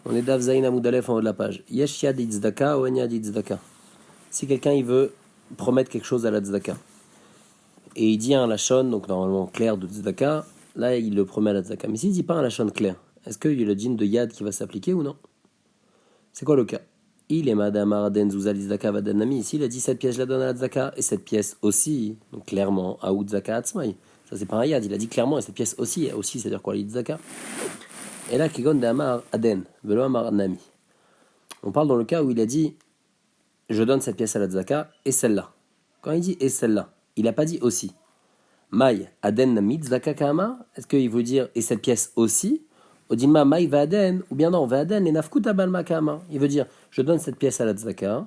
On est Dav Zayin Amoudalef en haut de la page. Yesh yad tzedaka ou en yad tzedaka. Si quelqu'un il veut promettre quelque chose à la tzedaka, et il dit un lachon, donc normalement clair de tzedaka, là il le promet à la tzedaka. Mais s'il dit pas un lachon clair, est-ce qu'il y a le djinn de yad qui va s'appliquer ou non? C'est quoi le cas? Il est madame Arden Zouzal tzedaka vadanami. Ici il a dit cette pièce je la donne à la tzedaka, et cette pièce aussi, donc clairement, à tzedaka atzmai. Ça c'est pas un yad, il a dit clairement, et cette pièce aussi, c'est-à-dire quoi, les tzedaka. Et là, Kigon de Amar Aden, Velo Amar Nami. On parle dans le cas où il a dit je donne cette pièce à la tzedaka et celle-là. Quand il dit et celle-là, il n'a pas dit aussi. Maï Aden Nami tzedaka Kama, est-ce qu'il veut dire et cette pièce aussi? Odilma Maï va Aden, ou bien non, va Aden et Nafkuta Balma Kama. Il veut dire je donne cette pièce à la tzedaka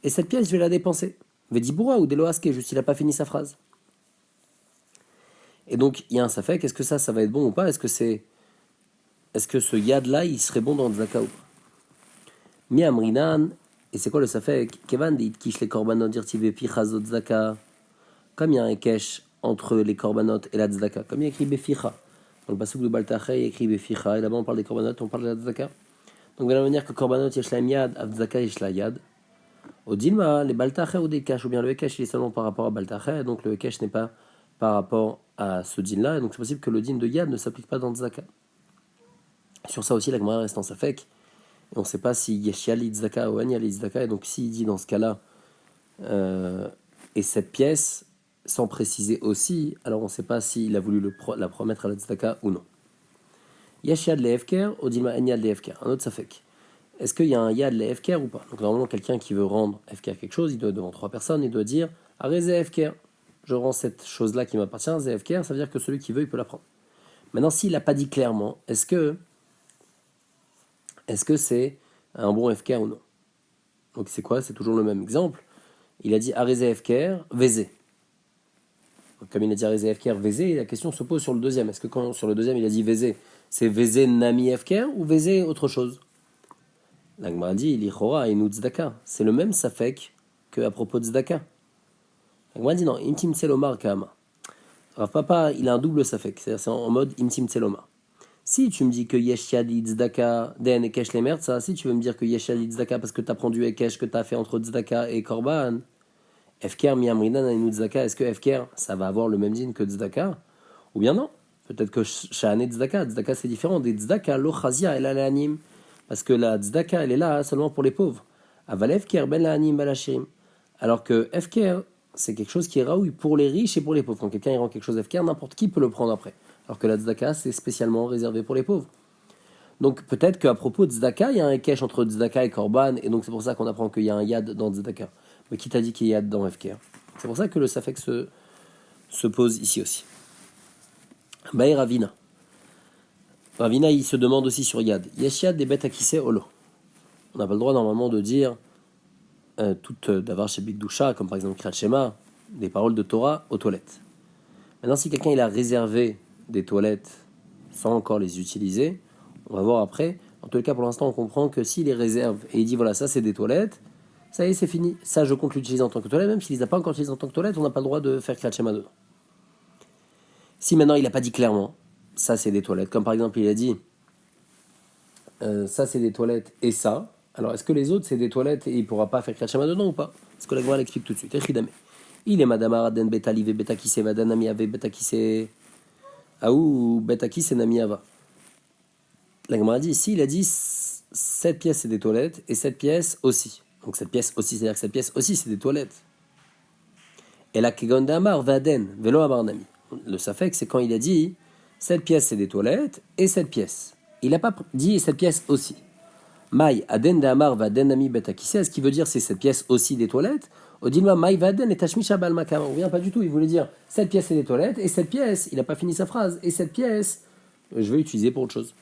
et cette pièce je vais la dépenser. Vediboura ou Deloaske, juste il n'a pas fini sa phrase. Et donc il y a un safek, est-ce que ça va être bon ou pas? Est-ce que ce yad-là, il serait bon dans le tzedaka ou pas? Mi amrinan, et c'est quoi le safek? Kevan dit kish les korbanot dirtive pichazot tzedaka. Comme il y a un kesh entre les korbanot et la tzedaka, comme il y a écrit beficha. Dans le pasuk de Baltache, il y a écrit beficha, et là-bas on parle des korbanot, on parle de la tzedaka. Donc de la manière que korbanot yesh la yad, av tzedaka yesh la yad. Au dilma, les Baltache ou des kesh, ou bien le kesh il est seulement par rapport à Baltache, donc le kesh n'est pas par rapport à ce din-là, et donc c'est possible que le din de yad ne s'applique pas dans tzedaka. Sur ça aussi, la Gemara reste en safek. Et on ne sait pas si Yeshiali Tzedaka ou Anyali Tzedaka. Et donc, s'il dit dans ce cas-là, et cette pièce, sans préciser aussi, alors on ne sait pas s'il a voulu la promettre à la Tzedaka ou non. Yeshiad le Efker, Odilma Anyad le Efker. Un autre safek. Est-ce qu'il y a un Yad le Efker ou pas? Donc, normalement, quelqu'un qui veut rendre Efker quelque chose, il doit devant 3 personnes, il doit dire Arrêtez Efker. Je rends cette chose-là qui m'appartient, c'est Efker, ça veut dire que celui qui veut, il peut la prendre. Maintenant, s'il n'a pas dit clairement, est-ce que c'est un bon FK ou non? Donc c'est quoi? C'est toujours le même exemple. Il a dit Areze FKR, Vézé. Comme il a dit Areze FKR, Vézé, la question se pose sur le deuxième. Est-ce que quand sur le deuxième il a dit Vézé, c'est Vézé Nami FKR ou Vézé autre chose? La Gemara dit Lichora et Tzedaka. C'est le même safek qu'à propos de Tzedaka. La Gemara dit non, Intim Tselomar Kama. Alors papa, il a un double safek, c'est-à-dire c'est en mode Intim Tselomar. Si tu me dis que Yesh Yadi Tzedaka Den et Kesh les merdes, ça, si tu veux me dire que Yesh Yadi Tzedaka parce que tu as pris du Ekesh que tu as fait entre Tzedaka et Korban, Efker Miamrinan Ainu Tzedaka, est-ce que Efker ça va avoir le même din que Tzedaka? Ou bien non? Peut-être que Shahane Tzedaka, Tzedaka c'est différent des Tzedaka, lo Chazia et la Lanim, parce que la Tzedaka elle est là seulement pour les pauvres. Aval Efker ben Lanim Balachirim. Alors que Efker c'est quelque chose qui est raoui pour les riches et pour les pauvres. Quand quelqu'un il rend quelque chose Efker, n'importe qui peut le prendre après. Alors que la tzedaka, c'est spécialement réservé pour les pauvres. Donc peut-être qu'à propos de tzedaka, il y a un kesh entre tzedaka et korban, et donc c'est pour ça qu'on apprend qu'il y a un yad dans tzedaka. Mais qui t'a dit qu'il y a yad dans FKR? C'est pour ça que le safek se pose ici aussi. Baï Ravina. Ravina, il se demande aussi sur yad. Yesh yad des bêtes à kissé olo. On n'a pas le droit normalement de dire d'avoir chez Bigdusha, comme par exemple Kriyat Shema, des paroles de Torah aux toilettes. Maintenant, si quelqu'un il a réservé des toilettes sans encore les utiliser, on va voir après. En tout cas, pour l'instant, on comprend que s'il les réserve et il dit voilà, ça c'est des toilettes, ça y est, c'est fini. Ça, je compte l'utiliser en tant que toilette, même s'il ne les a pas encore utilisés en tant que toilette, on n'a pas le droit de faire Kriyat Shema dedans. Si maintenant il n'a pas dit clairement, ça c'est des toilettes, comme par exemple il a dit ça c'est des toilettes et ça, alors est-ce que les autres c'est des toilettes et il ne pourra pas faire Kriyat Shema dedans ou pas? Parce que la Gemara l'explique tout de suite. Echidame. Il est madame Araden betalive betakise vadanami ave betakise aou betakise nami ava. La Gemara dit ici, il a dit cette pièce c'est des toilettes et cette pièce aussi. Donc cette pièce aussi, c'est-à-dire que cette pièce aussi c'est des toilettes. Et la Kegon d'Amar vaden velo amar nami. Le safek c'est quand il a dit cette pièce c'est des toilettes et cette pièce. Il n'a pas dit cette pièce aussi. Maï aden d'Amar vaden nami betakise, ce qui veut dire c'est cette pièce aussi des toilettes. Odilma Maï Vaden et Tashmisha Balmakam. On vient pas du tout, il voulait dire cette pièce c'est des toilettes, et cette pièce, il n'a pas fini sa phrase, et cette pièce, je vais l'utiliser pour autre chose.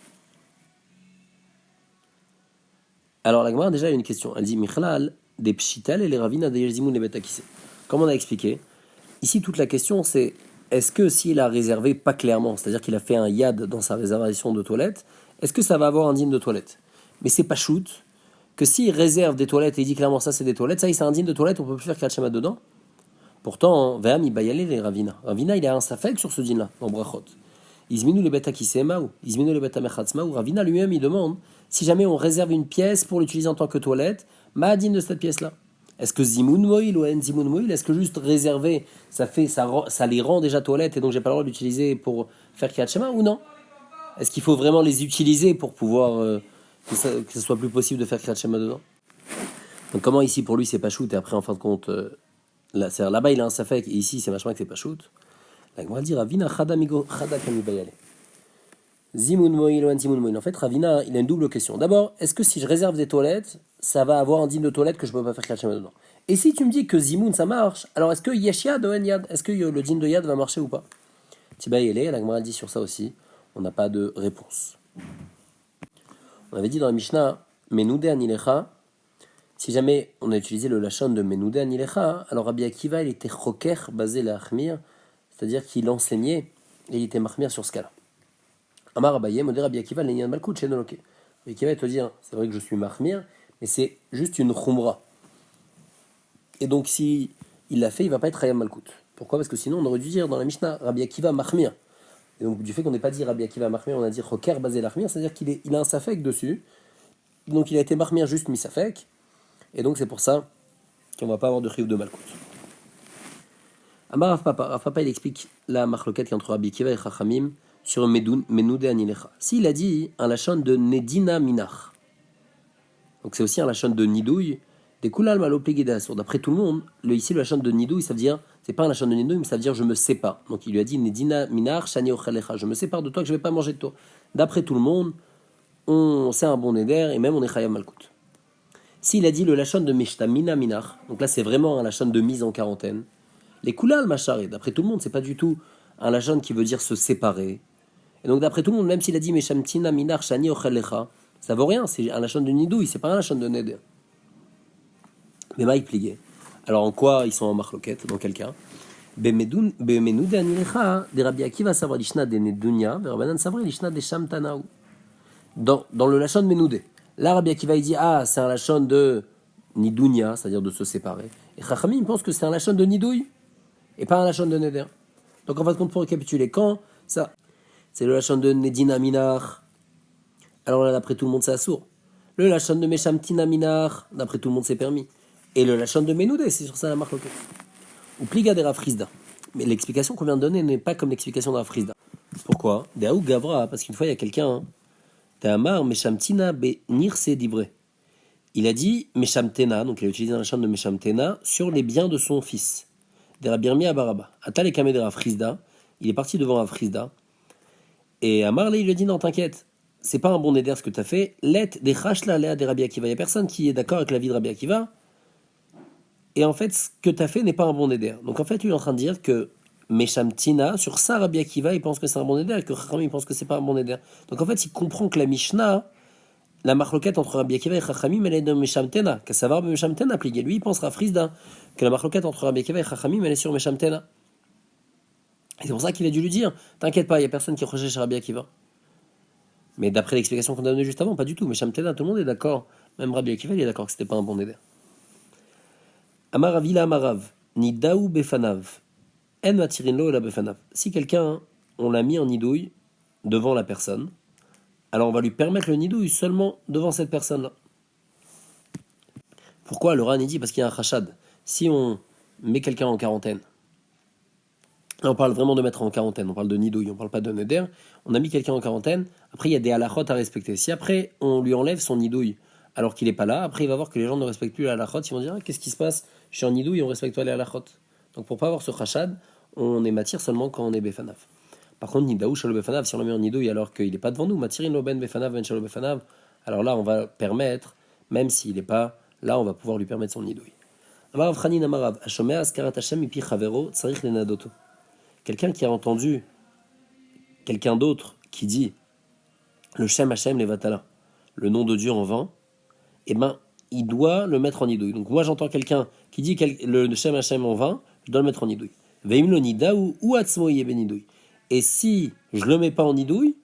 Alors la Gemara déjà a une question. Elle dit Michlal, des pshital et les ravina des yezimoun et betakise. Comme on a expliqué, ici toute la question c'est est-ce que s'il a réservé pas clairement, c'est-à-dire qu'il a fait un yad dans sa réservation de toilette, est-ce que ça va avoir un dîme de toilette? Mais c'est pas shoot. Que s'il réserve des toilettes et il dit clairement ça c'est des toilettes, ça y est, c'est un dîme de toilette, on peut plus faire Kriyat Shema dedans. Pourtant, Ve'am il bayale les Ravina. Ravina il a un safek sur ce dîme là, dans Brachot. Izminu le beta kisemaou, izminu le beta mechatzmaou. Ravina lui-même il demande Si jamais on réserve une pièce pour l'utiliser en tant que toilette, ma'adin de cette pièce-là. Est-ce que Zimoun Moïl ou En Zimoun Moïl, est-ce que juste réserver, ça les rend déjà toilettes et donc j'ai pas le droit d'utiliser pour faire Kriyat Shema ou non? Est-ce qu'il faut vraiment les utiliser pour pouvoir que ce soit plus possible de faire Kriyat Shema dedans? Donc comment ici pour lui c'est pas shoot et après en fin de compte, là-bas il a un safek et ici c'est machin que c'est pas shoot. La Gemara dit Ravina Chada Kami Bayale. Zimoun Moïl ou Zimoun Moïl. En fait, Ravina, il a une double question. D'abord, est-ce que si je réserve des toilettes, ça va avoir un digne de toilette que je ne peux pas faire Kriyat Shema dedans? Et si tu me dis que Zimoun ça marche, alors est-ce que Yesh Yad ou En Yad, est-ce que le digne de Yad va marcher ou pas? Tibaïele, la Gemara dit sur ça aussi, on n'a pas de réponse. On avait dit dans la Mishnah, Menoudé Anilecha, si jamais on a utilisé le lachon de Menoudé Anilecha, alors Rabbi Akiva il était choker basé la Achmir, c'est-à-dire qu'il enseignait et il était mahmir sur ce cas-là. Amar Abaye, Modé Rabbi Akiva, l'Enyan Malkout, chez Noloke. Rabbi Akiva, il te dit, c'est vrai que je suis mahmir, mais c'est juste une khumra. Et donc, si il l'a fait, il ne va pas être Hayam Malkout. Pourquoi? Parce que sinon, on aurait dû dire dans la Mishnah, Rabbi Akiva mahmir. Et donc, du fait qu'on n'ait pas dit Rabbi Akiva mahmir, on a dit Choker basé l'Achmir, c'est-à-dire qu'il a un safek dessus. Donc, il a été mahmir juste mis safek. Et donc, c'est pour ça qu'on ne va pas avoir de chiyuv de Malkout. Amar Rav Papa, il explique la marloquette qui est entre Rabbi Akiva et Chachamim sur Menoudé Anilecha. S'il a dit un lachon de Nedina Minach, donc c'est aussi un lachon de Nidouille, des Kulal Malo Pligedasur. D'après tout le monde, ici le lachon de Nidouille, ça veut dire, c'est pas un lachon de Nidouille, mais ça veut dire je me sépare. Donc il lui a dit Nedina Minach, Shani Ochalecha, je me sépare de toi, que je vais pas manger de toi. D'après tout le monde, c'est un bon éder et même on est Chayam Malkout. S'il a dit le lachon de Meshtamina Minach, donc là c'est vraiment un lachon de mise en quarantaine, les Kulal Macharé, d'après tout le monde, c'est pas du tout un lachon qui veut dire se séparer. Et donc d'après tout le monde, même s'il a dit Meshamtina Minar Shani Ochelecha, ça vaut rien, c'est un lachon de Nidouille, c'est pas un lachon de Neder. Mais Maïk plié. Alors en quoi ils sont en marloquette? Dans quel cas? Bemenoud Anilecha, des Rabbi Akiva savoir l'ishna de Nedunya, Verabanan savri l'ishna de Shamtanaou. Dans le lachon de Menoudé. Là, Rabbi Akiva il dit c'est un lachon de Nidunya, c'est-à-dire de se séparer. Et Chachamim pense que c'est un lachon de Nidouille et pas un lachon de Neder. Donc en fin de compte, pour récapituler, quand ça. C'est le lachon de Nedina Minar. Alors là, d'après tout le monde, c'est assourd. Le lachon de Meshamtina Minar, d'après tout le monde, c'est permis. Et le lachon de Menoudé, c'est sur ça la marque locale. Ou Pliga de Rafrizda. Mais l'explication qu'on vient de donner n'est pas comme l'explication de Rafrizda. Pourquoi? Daou Gavra, parce qu'une fois, il y a quelqu'un. Ta'amar Meshamtina be Nirse Divré. Il a dit Meshamtena, donc il a utilisé un lachon de Meshamtena sur les biens de son fils. De Rabirmi Abaraba. Atal et Kamé de Rafrizda. Il est parti devant Rafrizda. Et à Marley, il lui a dit non, t'inquiète, c'est pas un bon éder ce que t'as fait. Let des chashla léa des Rabbi Akiva. Il y a personne qui est d'accord avec la vie de Rabbi Akiva. Et en fait, ce que t'as fait n'est pas un bon éder. Donc en fait, il est en train de dire que Meshamtina, sur ça, Rabbi Akiva, il pense que c'est un bon éder, et que Chachamim, il pense que c'est pas un bon éder. Donc en fait, il comprend que la Mishnah, la marloquette entre Rabbi Akiva et Chachamim, elle est de Meshamtena. Qu'à savoir, Meshamtena appliqué. Lui, il pense Rafrizda, que la marloquette entre Rabbi Akiva et Chachamim, elle est sur Meshamtena. Et c'est pour ça qu'il a dû lui dire t'inquiète pas, il n'y a personne qui recherche chez Rabbi Akiva. Mais d'après l'explication qu'on a donnée juste avant, pas du tout. Mais Shamtena, tout le monde est d'accord. Même Rabbi Akiva, il est d'accord que c'était pas un bon éder. Amaravila Amarav, ni Daou Befanav, En Matirinlo la Befanav. Si quelqu'un, on l'a mis en nidouille devant la personne, alors on va lui permettre le nidouille seulement devant cette personne-là. Pourquoi le Ran dit? Parce qu'il y a un rachad. Si on met quelqu'un en quarantaine, là, on parle vraiment de mettre en quarantaine, on parle de nidouille, on parle pas de neder. On a mis quelqu'un en quarantaine, après il y a des halachot à respecter. Si après on lui enlève son nidouille alors qu'il n'est pas là, après il va voir que les gens ne respectent plus les halachot, ils vont dire qu'est-ce qui se passe? Je suis en nidouille, on respecte pas les halachot. Donc pour pas avoir ce rachad, on est matière seulement quand on est befanav. Par contre, nidaou shalo befanav, si on l'a mis en nidouille alors qu'il n'est pas devant nous, matirin lo ben befanav ben shalo befanav, alors là on va permettre, même s'il n'est pas là, on va pouvoir lui permettre son nidouille. Amarav Chanin Amarav, Ashomea askarat Hashem ipi chavero, tsarich lenadoto. Quelqu'un qui a entendu quelqu'un d'autre qui dit le Shem Hashem Levatala, le nom de Dieu en vain, eh ben, il doit le mettre en nidouille. Donc moi j'entends quelqu'un qui dit le Shem Hashem en vain, je dois le mettre en nidouille. Veimlo nidaou ou atzmo yeben. Et si je le mets pas en nidouille,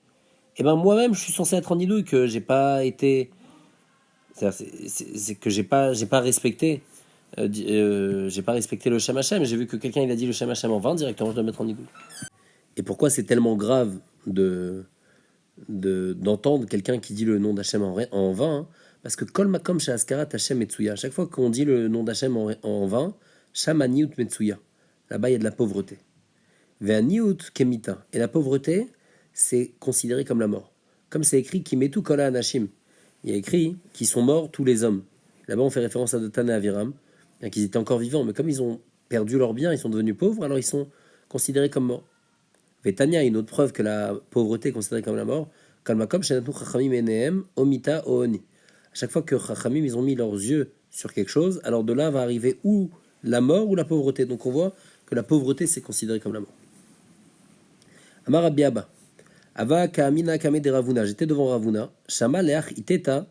eh ben moi-même je suis censé être en nidouille, que j'ai pas été, c'est que j'ai pas respecté. J'ai pas respecté le Shem Hashem, j'ai vu que quelqu'un il a dit le Shem Hashem en vain, directement je dois le mettre en nidouille. Et pourquoi c'est tellement grave de d'entendre quelqu'un qui dit le nom d'Hachem en vain, hein, parce que Kol Makom Shehaskarat Hachem Metsuya, à chaque fois qu'on dit le nom d'Hachem en vain, Shamaniut Metsuya, là-bas il y a de la pauvreté. Ve'aniut Kemita, et la pauvreté, c'est considéré comme la mort. Comme c'est écrit Kimetu Kola Anashim, il y a écrit qu'ils sont morts tous les hommes. Là-bas on fait référence à Datan et Aviram, bien qu'ils étaient encore vivants, mais comme ils ont perdu leurs biens, ils sont devenus pauvres, alors ils sont considérés comme morts. Vetania, une autre preuve que la pauvreté est considérée comme la mort. Kalmakom, Shenatu Chachamim Enehem, Omita Ooni. À chaque fois que Chachamim, ils ont mis leurs yeux sur quelque chose, alors de là va arriver ou la mort ou la pauvreté. Donc on voit que la pauvreté, c'est considéré comme la mort. Amar Rabbi Abba. Ava Kaamina Kame de Ravuna. J'étais devant Ravuna. Shama Leach Iteta.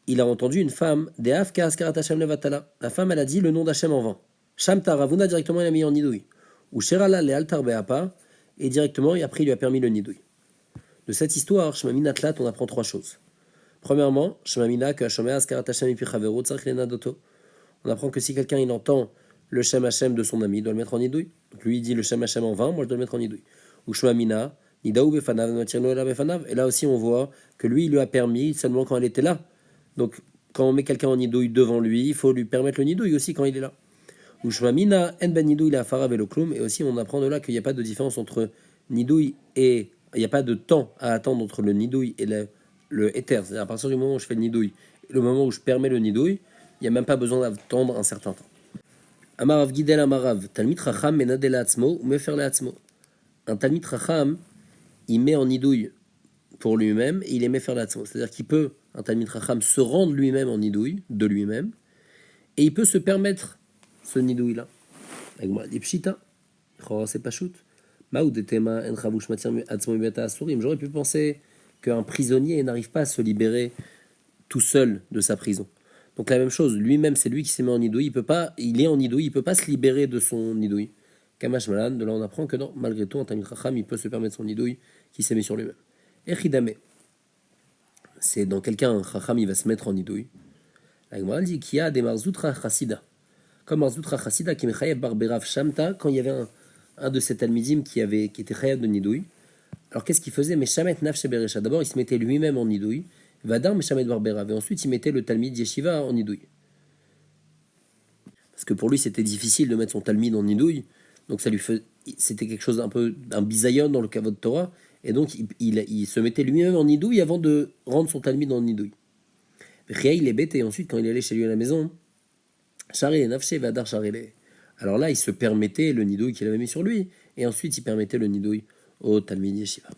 Il a entendu une femme. Deaf Kaaskarat Hashem Levatala. La femme, elle a dit le nom d'Hachem en vain. Shamta Ravuna, directement, il a mis en nidouille. Ou Sherala Leal Tarbeapa. Et directement, et après, il lui a permis le nidouille. De cette histoire, Shmamina Tlat, on apprend trois choses. Premièrement, Shmamina que Hashem Askarat Hashem Ipi Chavero Tzarich Lena Doto. On apprend que si quelqu'un il entend le Shem Hashem de son ami, il doit le mettre en nidouille. Donc lui, il dit le Shem Hashem en vain, moi je dois le mettre en nidouille. Ou Shmamina, Nidaou Befanav, Matirno Ela Befanav. Et là aussi, on voit que lui, il lui a permis seulement quand elle était là. Donc, quand on met quelqu'un en nidouille devant lui, il faut lui permettre le nidouille aussi quand il est là. Ou Shmamina, En Ben Nidouille la Fara Velokloum. Et aussi, on apprend de là qu'il n'y a pas de différence entre nidouille et. Il n'y a pas de temps à attendre entre le nidouille et le éther. C'est-à-dire à partir du moment où je fais le nidouille et le moment où je permets le nidouille, il n'y a même pas besoin d'attendre un certain temps. Amarav Gidel Amarav, Talmid Chacham Menadel Atzmo ou Mefer Atzmo. Un Talmid Chacham, il met en nidouille pour lui-même et il est Mefer Atzmo. C'est-à-dire qu'il peut, un Talmid Chacham, se rendre lui-même en nidouille, de lui-même, et il peut se permettre ce nidouille-là. Avec Pshita, c'est pas shoot. J'aurais pu penser qu'un prisonnier n'arrive pas à se libérer tout seul de sa prison. Donc la même chose, lui-même, c'est lui qui s'est mis en nidouille, il est en nidouille, il peut pas se libérer de son nidouille. Kamash Malan, de là on apprend que non, malgré tout, un Talmid Chacham, il peut se permettre son nidouille qui s'est mis sur lui-même. Echidame, c'est dans quelqu'un, un Chacham, il va se mettre en nidouille. La Gemara dit qu'il y a des Marzoutra Chassida. Comme Marzoutra Chassida qui mechayev Barberav Shamta, quand il y avait un de ces Talmidim qui était chayav de nidouille. Alors qu'est-ce qu'il faisait? Meshamet Nafshe Beresha. D'abord, il se mettait lui-même en nidouille. Vadar Meshamet Barberav. Et ensuite, il mettait le Talmid Yeshiva en nidouille. Parce que pour lui, c'était difficile de mettre son Talmid en nidouille. Donc c'était quelque chose un bisayon dans le Kavod Torah. Et donc, il se mettait lui-même en nidouille avant de rendre son Talmid en nidouille. Il est bête. Et ensuite, quand il allait chez lui à la maison, Charé Nafshe Vadar Charé. Alors là, il se permettait le nidouille qu'il avait mis sur lui. Et ensuite, il permettait le nidouille au Talmid Yeshiva.